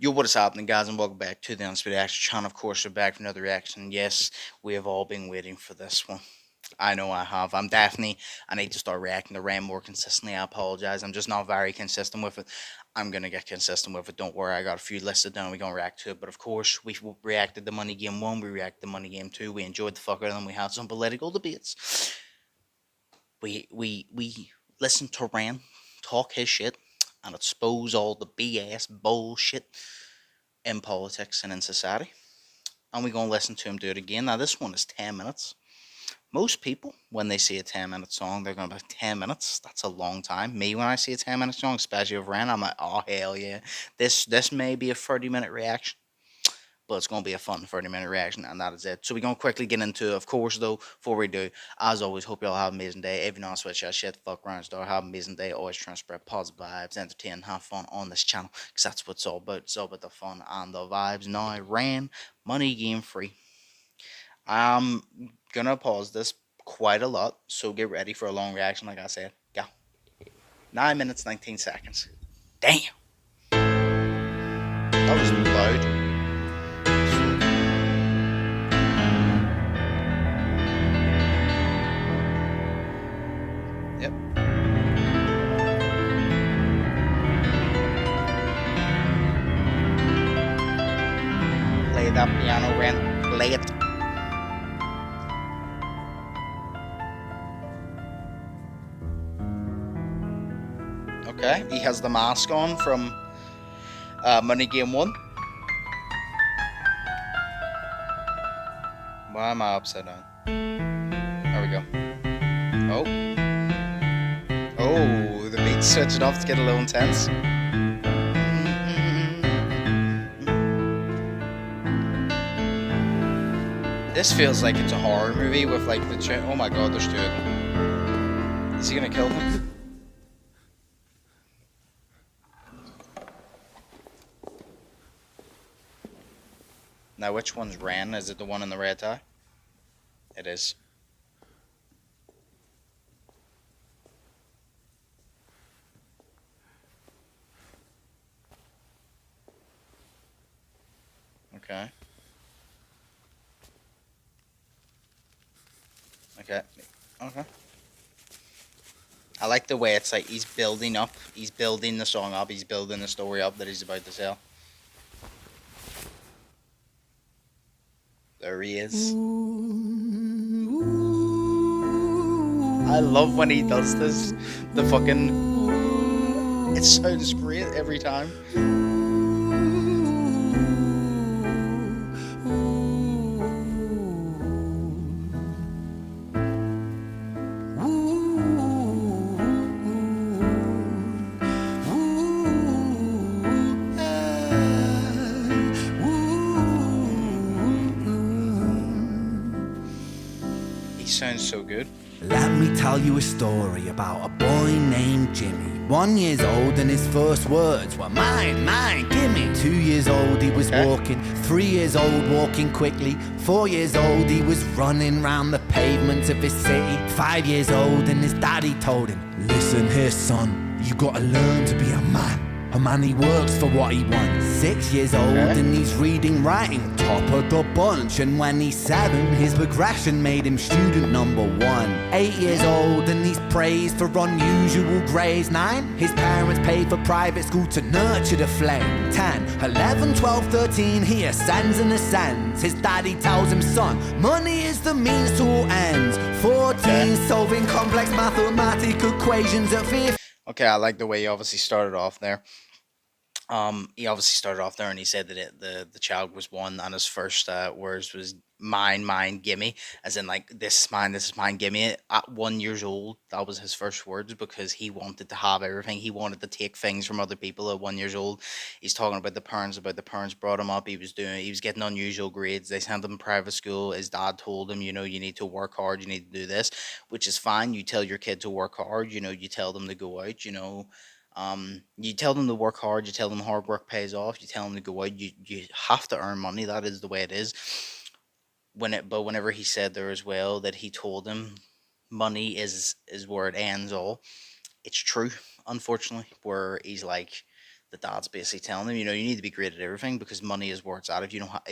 Yo, what is happening, guys, and welcome back to the Unspeed Reaction channel. Of course, we're back for another reaction. Yes, we have all been waiting for this one. I know I have. I'm Daphne. I need to start reacting to Ram more consistently. I apologize. I'm just not very consistent with it. I'm gonna get consistent with it. Don't worry. I got a few listed down. We're gonna react to it. But of course, we reacted to Money Game 1. We reacted to Money Game 2. We enjoyed the fuck out of them. We had some political debates. We listened to Ram talk his shit and expose all the BS bullshit in politics and in society. And we're going to listen to him do it again. Now, this one is 10 minutes. Most people, when they see a 10-minute song, they're going to be like, 10 minutes? That's a long time. Me, when I see a 10-minute song, especially of Ren, I'm like, oh, hell yeah. This may be a 30-minute reaction, but it's going to be a fun 30-minute reaction, and that is it. So we're going to quickly get into it. Of course, though, before we do, as always, hope you all have an amazing day. If you're not switch that shit, fuck around, star, have an amazing day. Always trying to spread positive vibes, entertain, have fun on this channel, because that's what it's all about. It's all about the fun and the vibes. Now, I ran Money Game Free. I'm going to pause this quite a lot, so get ready for a long reaction, like I said. Go. 9 minutes, 19 seconds. Damn. That was loud. Yep. Play that piano, Ren. Play it. Okay, he has the mask on from Money Game 1. Why am I upside down? There we go. Oh. Oh, the beat's switching off to get a little intense. This feels like it's a horror movie with like the oh my god, there's two of them. Is he gonna kill them? Now, which one's Ren? Is it the one in the red tie? It is. Okay. Okay. Okay. I like the way it's like he's building up. He's building the song up. He's building the story up that he's about to tell. There he is. I love when he does this. The fucking... It sounds great every time. He sounds so good. Let me tell you a story about a boy named Jimmy. 1 year old and his first words were mine, mine, gimme. 2 years old he was walking, 3 years old walking quickly. 4 years old he was running round the pavements of his city. 5 years old and his daddy told him, listen here son, you gotta learn to be a man. A man, he works for what he wants. 6 years old and he's reading, writing, top of the bunch. And when he's 7, his progression made him student number 1. 8 years old and he's praised for unusual grades. 9, his parents paid for private school to nurture the flame. 10, 11, 12, 13, he ascends and ascends. His daddy tells him, son, money is the means to all ends. 14, solving complex mathematical equations at 15. Okay, I like the way he obviously started off there. He obviously started off there and he said that the child was one, and his first words was mine, mine, gimme, as in like this is mine, gimme. At 1 year old, that was his first words because he wanted to have everything. He wanted to take things from other people. At 1 year old, he's talking about the parents brought him up. He was getting unusual grades. They sent him to private school. His dad told him, you know, you need to work hard. You need to do this, which is fine. You tell your kid to work hard. You know, you tell them to go out. You know. You tell them to work hard. You tell them hard work pays off. You tell them to go out. You have to earn money. That is the way it is. But whenever he said there as well that he told him money is where it ends all. It's true, unfortunately. Where he's like, the dad's basically telling him, you know, you need to be great at everything because money is where it's at. If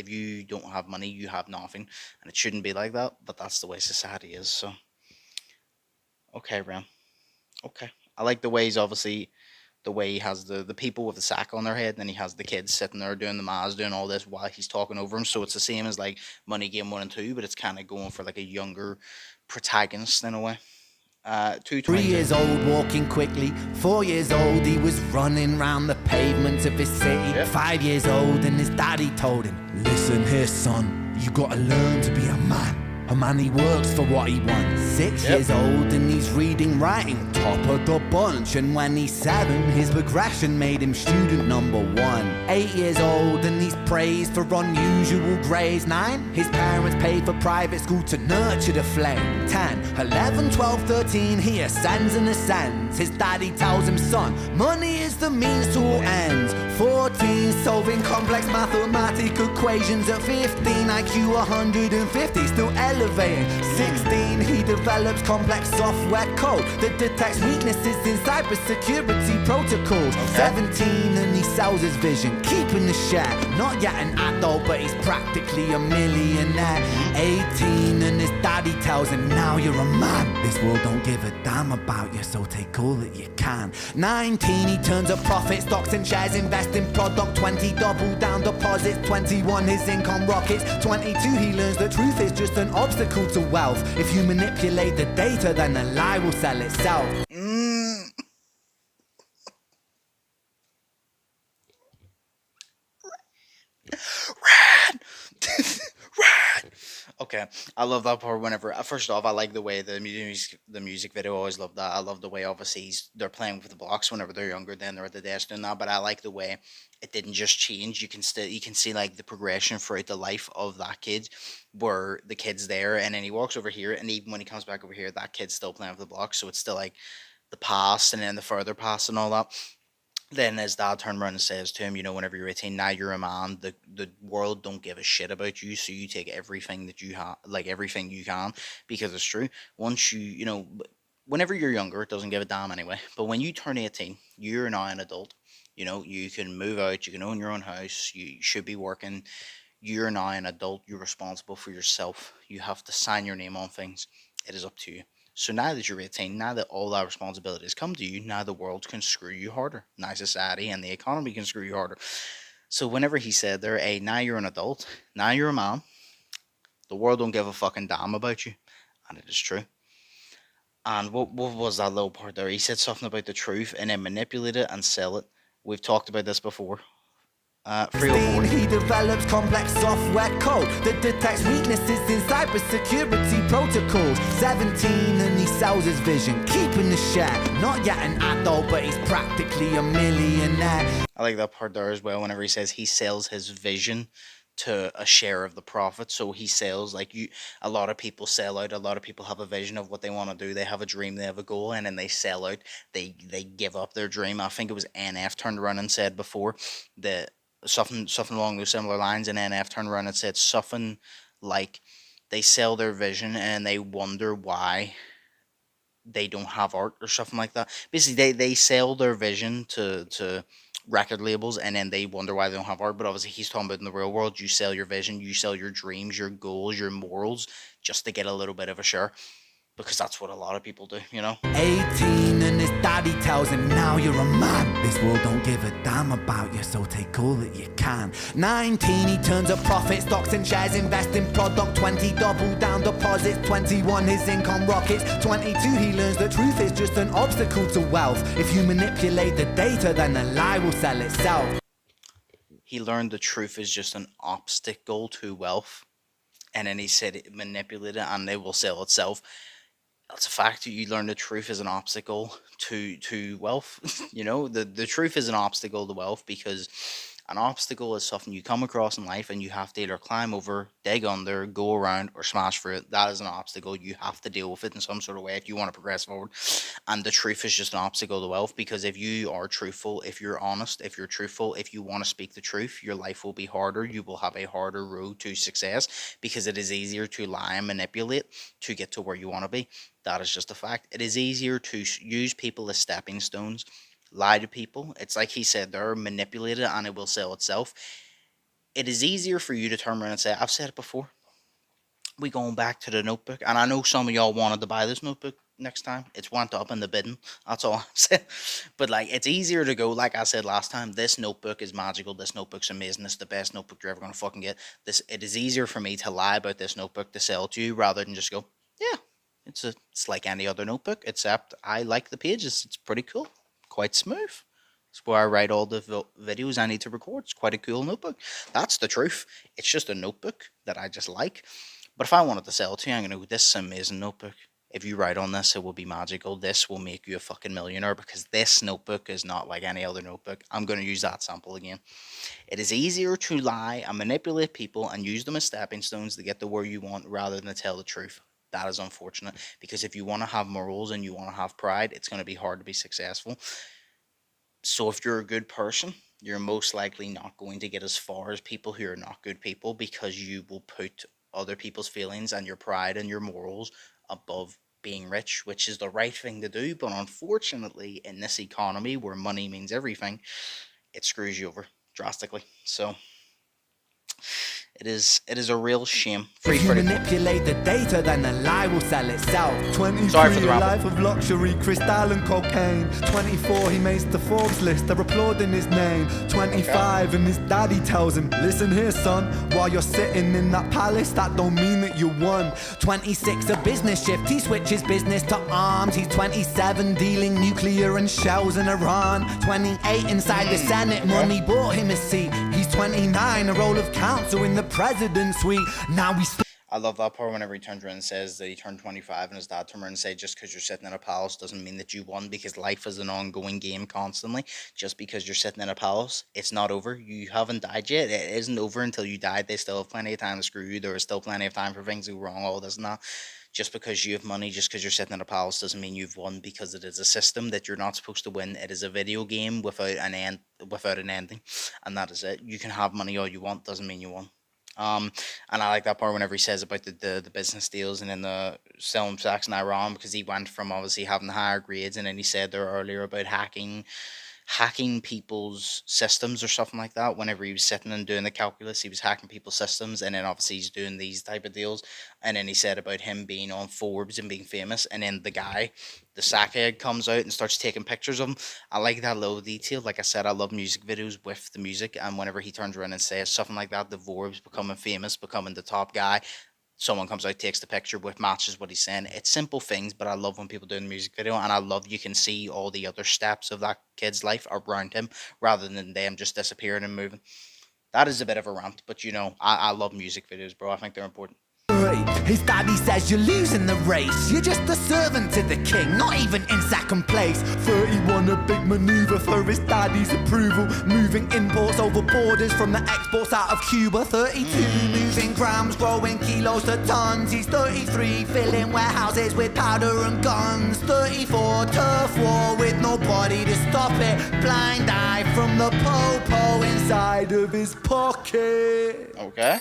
you don't have money, you have nothing, and it shouldn't be like that. But that's the way society is. So okay, Ram. Okay, I like the way he's obviously the way he has the people with the sack on their head, and then he has the kids sitting there doing the maths, doing all this while he's talking over him. So it's the same as like Money Game 1 and 2, but it's kind of going for like a younger protagonist in a way. 3 years 222. old, walking quickly. 4 years old, he was running round the pavements of his city. Yep. 5 years old, and his daddy told him, listen here, son, you gotta learn to be a man. A man, he works for what he wants. 6 years old, and he's reading, writing, top of the bunch. And when he's 7, his progression made him student number 1. 8 years old, and he's praised for unusual grades. 9, his parents paid for private school to nurture the flame. 10, 11, 12, 13, he ascends and ascends. His daddy tells him, son, money is the means to all ends. 14, solving complex mathematical equations. At 15, IQ 150, still elevating. 16, he develops complex software code that detects weaknesses in cybersecurity protocols. 17, and he sells his vision, keeping the share. Not yet an adult, but he's practically a millionaire. 18, and his daddy tells him, now you're a man. This world don't give a damn about you, so take all that you can. 19, he turns a profit, stocks and shares, invest in product. 20, double down deposits. 21, his income rockets. 22, he learns the truth is just an obstacle to wealth. If you manipulate the data, then the lie will sell itself. Rad! Rad! Okay, I love that part. Whenever first off, I like the way the music video. I always love that. I love the way obviously they're playing with the blocks whenever they're younger. Then they're at the desk doing that. But I like the way it didn't just change. You can see like the progression throughout the life of that kid, where the kid's there, and then he walks over here, and even when he comes back over here, that kid's still playing with the blocks. So it's still like the past, and then the further past, and all that. Then his dad turned around and says to him, you know, whenever you're 18, now you're a man. The world don't give a shit about you, so you take everything that you have, like everything you can, because it's true. Once whenever you're younger, it doesn't give a damn anyway. But when you turn 18, you're now an adult. You know, you can move out, you can own your own house, you should be working. You're now an adult, you're responsible for yourself. You have to sign your name on things. It is up to you. So now that you're 18, now that all that responsibilities come to you, now the world can screw you harder. Now society and the economy can screw you harder. So whenever he said there, hey, now you're an adult, now you're a man, the world don't give a fucking damn about you. And it is true. And what was that little part there? He said something about the truth and then manipulate it and sell it. We've talked about this before. 304. He develops complex software code that detects weaknesses in cybersecurity protocols. 17, and he sells his vision, keeping the share. Not yet an adult, but he's practically a millionaire. I like that part there as well. Whenever he says he sells his vision to a share of the profit, so he sells like you. A lot of people sell out. A lot of people have a vision of what they want to do. They have a dream. They have a goal, and then they sell out. They give up their dream. I think it was NF turned around and said before that something along those similar lines, and NF turned around and said something like they sell their vision and they wonder why they don't have art or something like that. Basically, they sell their vision to record labels, and then they wonder why they don't have art. But obviously, he's talking about in the real world, you sell your vision, you sell your dreams, your goals, your morals, just to get a little bit of a share. Because that's what a lot of people do, you know? 18, and his daddy tells him, now you're a man. This world don't give a damn about you, so take all that you can. 19, he turns a profit, stocks and shares, invest in product. 20, double down deposits. 21, his income rockets. 22, he learns the truth is just an obstacle to wealth. If you manipulate the data, then the lie will sell itself. He learned the truth is just an obstacle to wealth. And then he said manipulate it and it will sell itself. That's a fact. You learn the truth is an obstacle to wealth. You know, the truth is an obstacle to wealth, because an obstacle is something you come across in life and you have to either climb over, dig under, go around, or smash through it. That is an obstacle. You have to deal with it in some sort of way if you want to progress forward. And the truth is just an obstacle to wealth, because if you are truthful, if you're honest, if you're truthful, if you want to speak the truth, your life will be harder. You will have a harder road to success, because it is easier to lie and manipulate to get to where you want to be. That is just a fact. It is easier to use people as stepping stones lie to people. It's like he said, they're manipulated and it will sell itself. It is easier for you to turn around and say, I've said it before. We going back to the notebook. And I know some of y'all wanted to buy this notebook next time. It's went up in the bidding. That's all I'm saying. But like it's easier to go, like I said last time, this notebook is magical, this notebook's amazing, it's the best notebook you're ever gonna fucking get. It is easier for me to lie about this notebook to sell to you rather than just go, yeah, it's like any other notebook, except I like the pages. It's pretty cool. Quite smooth. It's where I write all the videos I need to record. It's quite a cool notebook. That's the truth. It's just a notebook that I just like. But if I wanted to sell it to you, I'm going to go, this is an amazing notebook. If you write on this, it will be magical. This will make you a fucking millionaire because this notebook is not like any other notebook. I'm going to use that sample again. It is easier to lie and manipulate people and use them as stepping stones to get to where you want rather than to tell the truth. That is unfortunate because if you want to have morals and you want to have pride, it's going to be hard to be successful. So if you're a good person, you're most likely not going to get as far as people who are not good people because you will put other people's feelings and your pride and your morals above being rich, which is the right thing to do. But unfortunately, in this economy where money means everything, it screws you over drastically. So it is a real shame. Free If you Freddy. manipulate the data, then the lie will sell itself. 23, Sorry for the a ramble. life of luxury, crystal and cocaine. 24, he makes the Forbes list, they're applauding his name. 25, and his daddy tells him, listen here, son, while you're sitting in that palace, that don't mean that you won. 26, a business shift, he switches business to arms. He's 27, dealing nuclear and shells in Iran. 28, inside the Senate, money bought him a seat. He's 29, a role of counsel in the president's suite. Now we I love that part whenever he turns around and says that he turned 25 and his dad turned around and said, just because you're sitting in a palace doesn't mean that you won, because life is an ongoing game constantly. Just because you're sitting in a palace, it's not over. You haven't died yet. It isn't over until you die. They still have plenty of time to screw you. There is still plenty of time for things to go wrong, all this and that. Just because you have money, just because you're sitting in a palace doesn't mean you've won, because it is a system that you're not supposed to win. It is a video game without an ending, and that is it. You can have money all you want, doesn't mean you won. And I like that part whenever he says about the business deals and then the selling sex in Iran, because he went from obviously having the higher grades, and then he said there earlier about hacking people's systems or something like that. Whenever he was sitting and doing the calculus, he was hacking people's systems, and then obviously he's doing these type of deals. And then he said about him being on Forbes and being famous, and then the sackhead comes out and starts taking pictures of him. I like that little detail. Like I said, I love music videos with the music, and whenever he turns around and says something like that, the Forbes becoming famous, becoming the top guy, someone comes out, takes the picture with matches what he's saying. It's simple things, but I love when people do the music video, and I love you can see all the other steps of that kid's life around him rather than them just disappearing and moving. That is a bit of a rant, but I love music videos, bro. I think they're important. His daddy says you're losing the race. You're just a servant to the king, not even in second place. 31, a big maneuver for his daddy's approval. Moving imports over borders from the exports out of Cuba. 32, moving grams, growing kilos to tons. He's 33, filling warehouses with powder and guns. 34, turf war with nobody to stop it. Blind eye from the po-po inside of his pocket. Okay.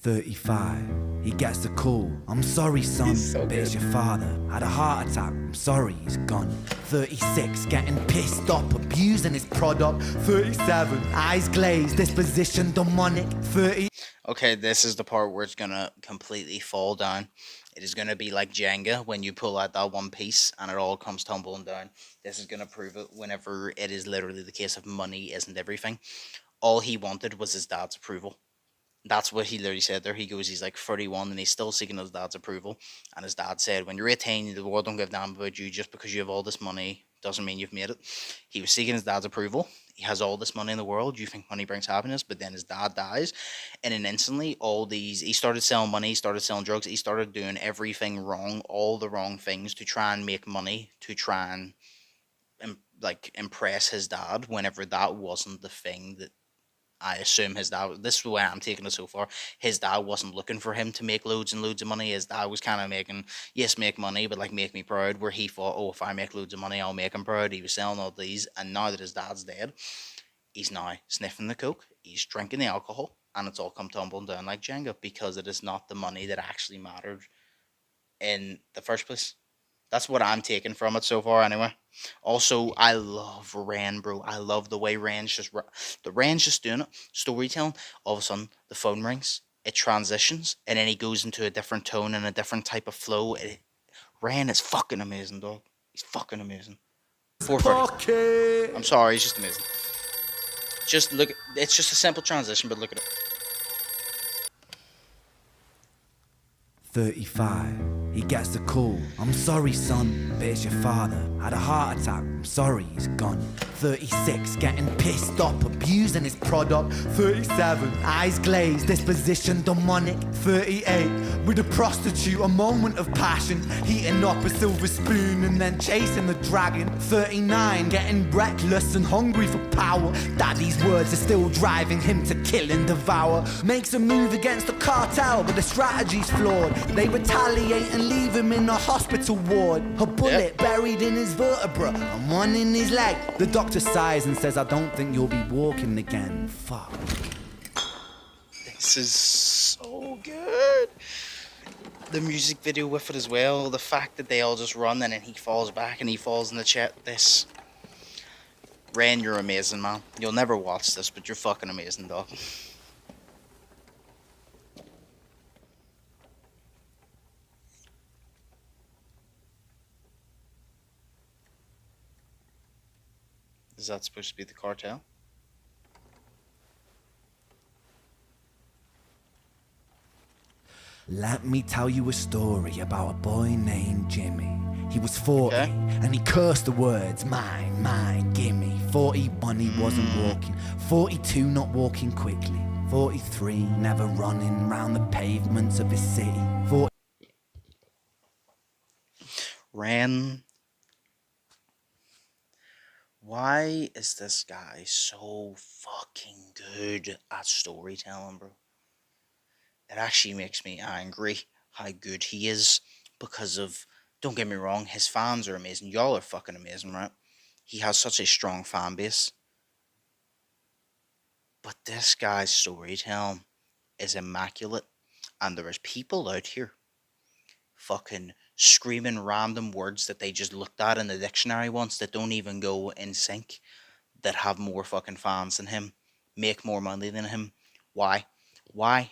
35. He gets a call. I'm sorry, son, but it's your father. Had a heart attack. I'm sorry, he's gone. 36. Getting pissed off, abusing his product. 37. Eyes glazed, disposition demonic. 30. Okay, this is the part where it's gonna completely fall down. It is gonna be like Jenga when you pull out that one piece and it all comes tumbling down. This is gonna prove it whenever it is literally the case of money isn't everything. All he wanted was his dad's approval. That's what he literally said there. He goes, he's like 31 and he's still seeking his dad's approval. And his dad said, when you're 18, the world don't give a damn about you. Just because you have all this money doesn't mean you've made it. He was seeking his dad's approval. He has all this money in the world. You think money brings happiness, but then his dad dies. And then instantly, he started selling money, he started selling drugs, he started doing everything wrong, all the wrong things to try and make money, to try and impress his dad, whenever that wasn't the thing that I assume his dad. This is the way I'm taking it so far. His dad wasn't looking for him to make loads and loads of money. His dad was kind of making, yes, make money, but like make me proud. Where he thought, oh, if I make loads of money, I'll make him proud. He was selling all these, and now that his dad's dead, he's now sniffing the coke. He's drinking the alcohol. and it's all come tumbling down like Jenga because it is not the money that actually mattered in the first place. That's what I'm taking from it so far, anyway. Also, I love Ren, bro. I love the way Ren's just doing it, storytelling. All of a sudden, the phone rings, it transitions, and then he goes into a different tone and a different type of flow. Ren is fucking amazing, dog. He's fucking amazing. 430. I'm sorry, he's just amazing. Just look, it's just a simple transition, but look at it. 35. He gets the call. I'm sorry, son, but it's your father. Had a heart attack. I'm sorry, he's gone. 36. Getting pissed off, abusing his product. 37. Eyes glazed, disposition demonic. 38. With a prostitute, a moment of passion. Heating up a silver spoon and then chasing the dragon. 39. Getting reckless and hungry for power. Daddy's words are still driving him to kill and devour. Makes a move against the cartel, but the strategy's flawed. They retaliate and leave him in a hospital ward. A bullet buried in his vertebra and one in his leg. The doctor sighs and says, I don't think you'll be walking again. Fuck. This is so good. The music video with it as well. The fact that they all just run and then he falls back and he falls in the chat. This. Ren, you're amazing, man. You'll never watch this, but you're fucking amazing, dog. Is that supposed to be the cartel? Let me tell you a story about a boy named Jimmy. He was 40 and he cursed the words, mine, mine, gimme. 41 he wasn't walking, 42 not walking quickly, 43 never running round the pavements of his city. 40 Ren. Why is this guy so fucking good at storytelling, bro? It actually makes me angry how good he is because of, don't get me wrong, his fans are amazing. Y'all are fucking amazing, right? He has such a strong fan base. But this guy's storytelling is immaculate. And there is people out here fucking screaming random words that they just looked at in the dictionary once that don't even go in sync, that have more fucking fans than him, make more money than him. Why? Why?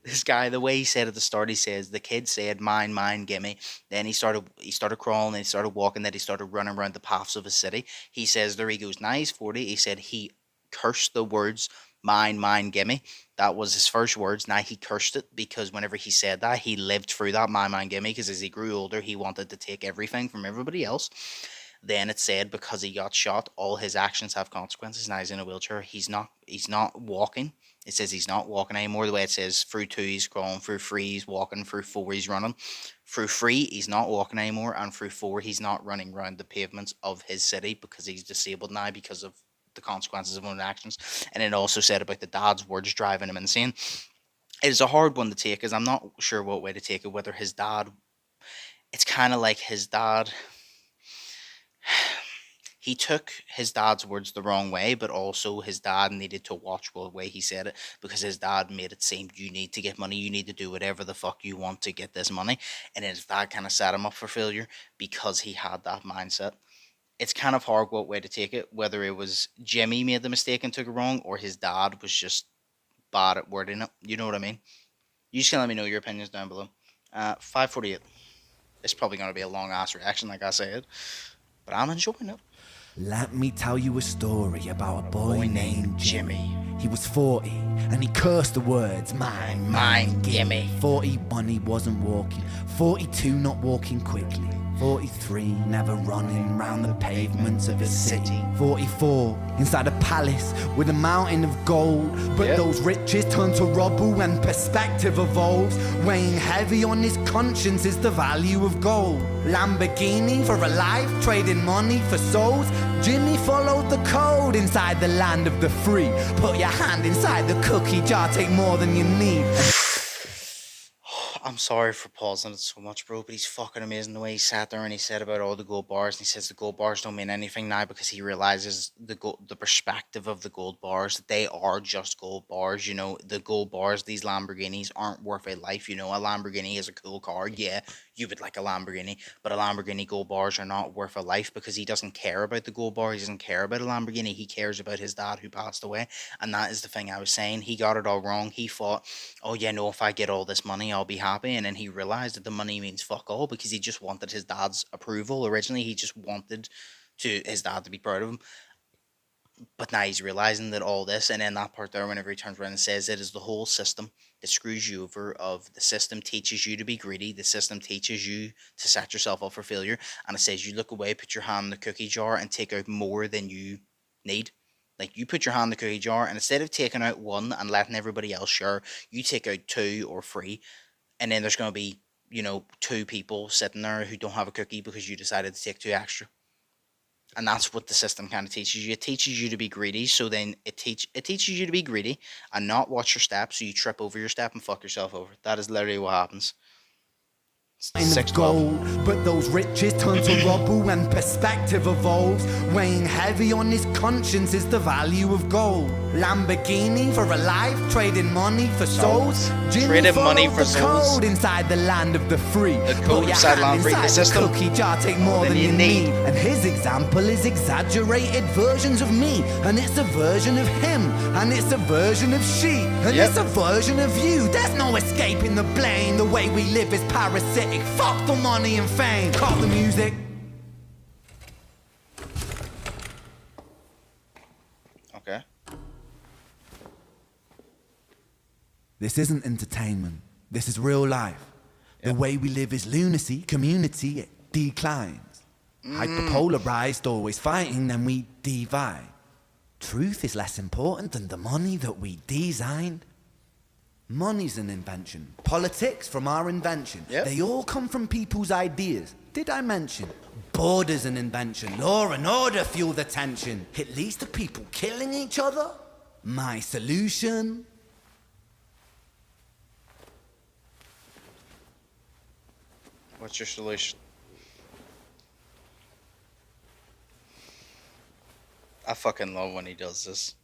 This guy, the way he said at the start, he says, the kid said, mine, mine, gimme. Then he started crawling, and he started walking, then he started running around the paths of his city. He says there he goes, now he's 40, he said he cursed the words, mine, mine, gimme. That was his first words. Now he cursed it because whenever he said that, he lived through that mine, mine, gimme, because as he grew older, he wanted to take everything from everybody else. Then it said because he got shot, all his actions have consequences. Now he's in a wheelchair. He's not walking. It says he's not walking anymore. The way it says through 2 he's crawling, through 3 he's walking, through 4 he's running. Through 3 he's not walking anymore, and through 4 he's not running around the pavements of his city because he's disabled now because of the consequences of his own actions. And it also said about the dad's words driving him insane. It is a hard one to take because I'm not sure what way to take it, whether his dad, it's kind of like his dad, he took his dad's words the wrong way, but also his dad needed to watch the way he said it because his dad made it seem you need to get money, you need to do whatever the fuck you want to get this money. And his dad kind of set him up for failure because he had that mindset. It's kind of hard what way to take it, whether it was Jimmy made the mistake and took it wrong or his dad was just bad at wording it. You know what I mean? You just can let me know your opinions down below. 548. It's probably going to be a long ass reaction like I said, but I'm enjoying it. Let me tell you a story about a boy named Jimmy. He was 40 and he cursed the words, mine, mine, gimme. 41 he wasn't walking, 42 not walking quickly, 43 never running round the pavements of his city, 44 inside a palace with a mountain of gold, but those riches turn to rubble when perspective evolves. Weighing heavy on his conscience is the value of gold. Lamborghini for a life, trading money for souls. Jimmy followed the code inside the land of the free. Put your hand inside the cookie jar, take more than you need. I'm sorry for pausing it so much, bro, but he's fucking amazing the way he sat there and he said about all the gold bars, and he says the gold bars don't mean anything now because he realizes the perspective of the gold bars, that they are just gold bars. You know, the gold bars, these Lamborghinis aren't worth a life. You know, a Lamborghini is a cool car. Yeah, you would like a Lamborghini, but a Lamborghini gold bars are not worth a life because he doesn't care about the gold bar. He doesn't care about a Lamborghini. He cares about his dad who passed away, and that is the thing I was saying. He got it all wrong. He thought, oh yeah, no, if I get all this money, I'll be happy. And then he realized that the money means fuck all because he just wanted his dad's approval. Originally, he just wanted his dad to be proud of him. But now he's realizing that all this, and then that part there, whenever he turns around and says it is the whole system that screws you over. Of the system teaches you to be greedy. The system teaches you to set yourself up for failure. And it says you look away, put your hand in the cookie jar, and take out more than you need. Like, you put your hand in the cookie jar, and instead of taking out one and letting everybody else share, you take out two or three, and then there's going to be, you know, two people sitting there who don't have a cookie because you decided to take two extra. And that's what the system kind of teaches you. It teaches you to be greedy, so then it teaches you to be greedy and not watch your step, so you trip over your step and fuck yourself over. That is literally what happens. Of gold, but those riches turn to rubble when perspective evolves. Weighing heavy on his conscience is the value of gold. Lamborghini for a life, trading money for souls. Trading money for souls. Code inside the land of the free. The code inside land free. The system. Cookie jar, take more than you need. And his example is exaggerated versions of me, and it's a version of him, and it's a version of she, and it's a version of you. There's no escaping the blame. The way we live is parasitic. Fuck the money and fame. Cut the music. Okay. This isn't entertainment. This is real life. The way we live is lunacy. Community, it declines. Hyperpolarized, always fighting, then we divide. Truth is less important than the money that we designed. Money's an invention. Politics from our invention. They all come from people's ideas. Did I mention? Border's an invention. Law and order fuel the tension. It leads to people killing each other. My solution? What's your solution? I fucking love when he does this.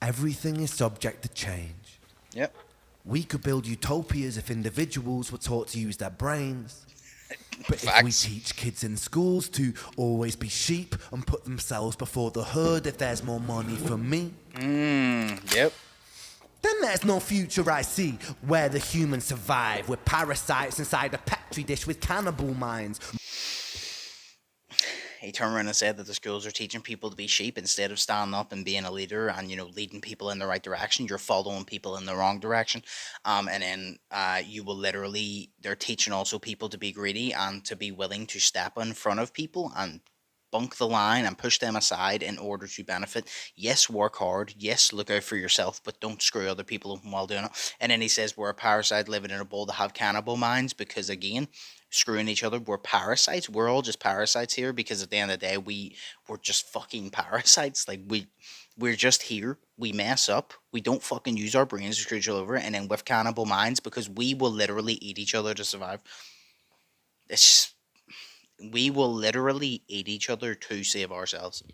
Everything is subject to change. Yep. We could build utopias if individuals were taught to use their brains. But Facts. if we teach kids in schools to always be sheep and put themselves before the herd if there's more money for me, yep. then there's no future I see where the humans survive with parasites inside a petri dish with cannibal minds. He turned around and said that the schools are teaching people to be sheep instead of standing up and being a leader and, you know, leading people in the right direction. You're following people in the wrong direction. And then you will literally, they're teaching also people to be greedy and to be willing to step in front of people and bunk the line and push them aside in order to benefit. Yes, work hard. Yes, look out for yourself, but don't screw other people up while doing it. And then he says we're a parasite living in a bowl to have cannibal minds because, again, screwing each other. We're parasites. We're all just parasites here because at the end of the day, we're just fucking parasites. Like, we're just here. We mess up. We don't fucking use our brains to screw each other over. And then with cannibal minds, because we will literally eat each other to survive. We will literally eat each other to save ourselves.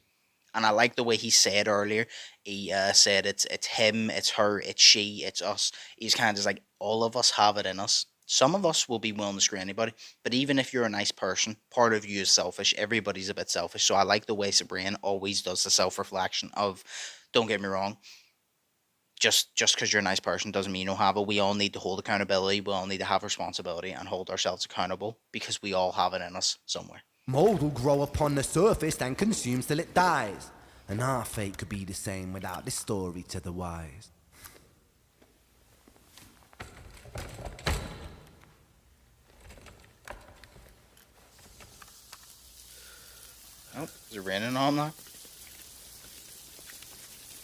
And I like the way he said earlier. He said it's him, it's her, it's she, it's us. He's kind of just like, all of us have it in us. Some of us will be willing to screw anybody, but even if you're a nice person, part of you is selfish. Everybody's a bit selfish. So I like the way Sabrina always does the self-reflection of, don't get me wrong, just because you're a nice person doesn't mean you don't have it. We all need to hold accountability. We all need to have responsibility and hold ourselves accountable because we all have it in us somewhere. Mold will grow upon the surface and consumes till it dies. And our fate could be the same without this story to the wise. Oh, is it raining on that?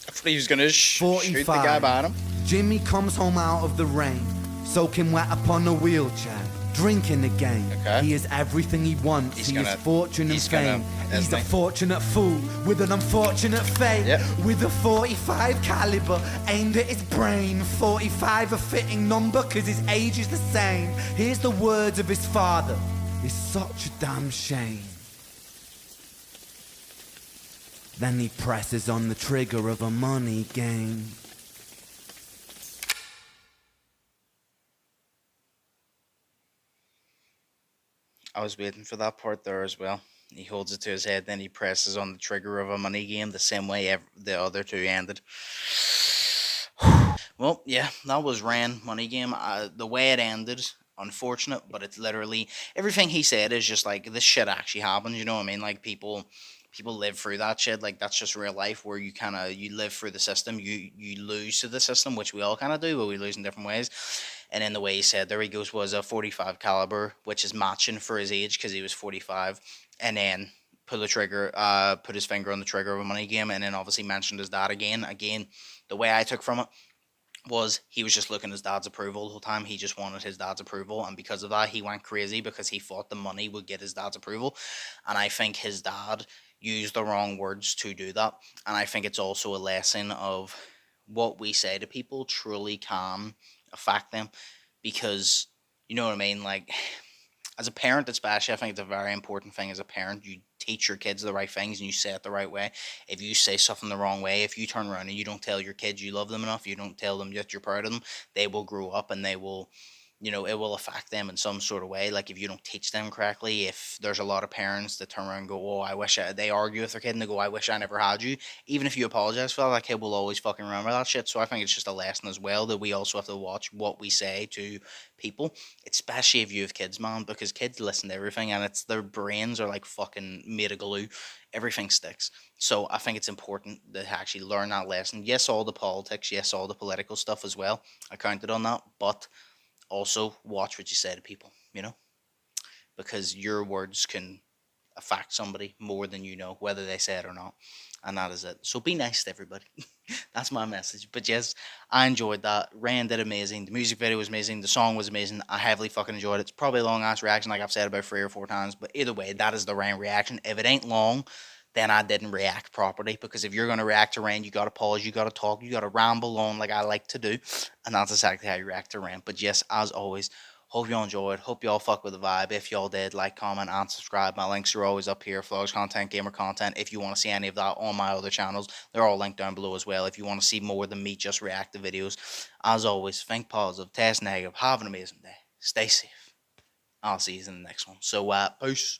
I thought he was going to shoot the guy behind him. Jimmy comes home out of the rain, soaking wet upon a wheelchair, drinking again. Okay. He is everything he wants. He is fortune and fame. He's a fortunate fool with an unfortunate fate. Yep. With a 45 caliber aimed at his brain. 45 a fitting number cause his age is the same. Here's the words of his father. It's such a damn shame. Then he presses on the trigger of a money game. I was waiting for that part there as well. He holds it to his head, then he presses on the trigger of a money game the same way the other two ended. Well, yeah, that was Ran Money Game. The way it ended, unfortunate, but it's literally everything he said is just like this shit actually happens. You know what I mean? Like people live through that shit. Like that's just real life where you live through the system. You lose to the system, which we all kind of do, but we lose in different ways. And in the way he said there, he goes was a 45 caliber, which is matching for his age because he was 45, and then put his finger on the trigger of a money game, and then obviously mentioned his dad again. Again, the way I took from it was he was just looking his dad's approval the whole time. He just wanted his dad's approval, and because of that, he went crazy because he thought the money would get his dad's approval. And I think his dad used the wrong words to do that. And I think it's also a lesson of what we say to people truly can affect them, because you know what I mean. Like as a parent, especially, I think it's a very important thing. As a parent, you teach your kids the right things and you say it the right way. If you say something the wrong way, if you turn around and you don't tell your kids you love them enough, you don't tell them that you're proud of them, they will grow up and they will, it will affect them in some sort of way. Like if you don't teach them correctly, if there's a lot of parents that turn around and go, "Oh, they argue with their kid and they go, I wish I never had you." Even if you apologize for that kid will always fucking remember that shit. So I think it's just a lesson as well that we also have to watch what we say to people, especially if you have kids, man, because kids listen to everything and it's their brains are like fucking made of glue. Everything sticks. So I think it's important to actually learn that lesson. Yes, all the politics, yes, all the political stuff as well. I counted on that, but also watch what you say to people, because your words can affect somebody more than you know, whether they say it or not. And that is it. So be nice to everybody. That's my message. But yes, I enjoyed that. Ryan did amazing. The music video was amazing. The song was amazing. I heavily fucking enjoyed it. It's probably a long ass reaction, like I've said about 3 or 4 times. But either way, that is the Ryan reaction. If it ain't long, then I didn't react properly. Because if you're going to react to Ryan, you got to pause, you got to talk, you got to ramble on like I like to do. And that's exactly how you react to Ryan. But yes, as always, hope y'all enjoyed. Hope y'all fuck with the vibe. If y'all did, like, comment, and subscribe. My links are always up here. Vlogs content, gamer content. If you want to see any of that on my other channels, they're all linked down below as well. If you want to see more than me just react to videos. As always, think positive, test negative, have an amazing day. Stay safe. I'll see you in the next one. So, peace.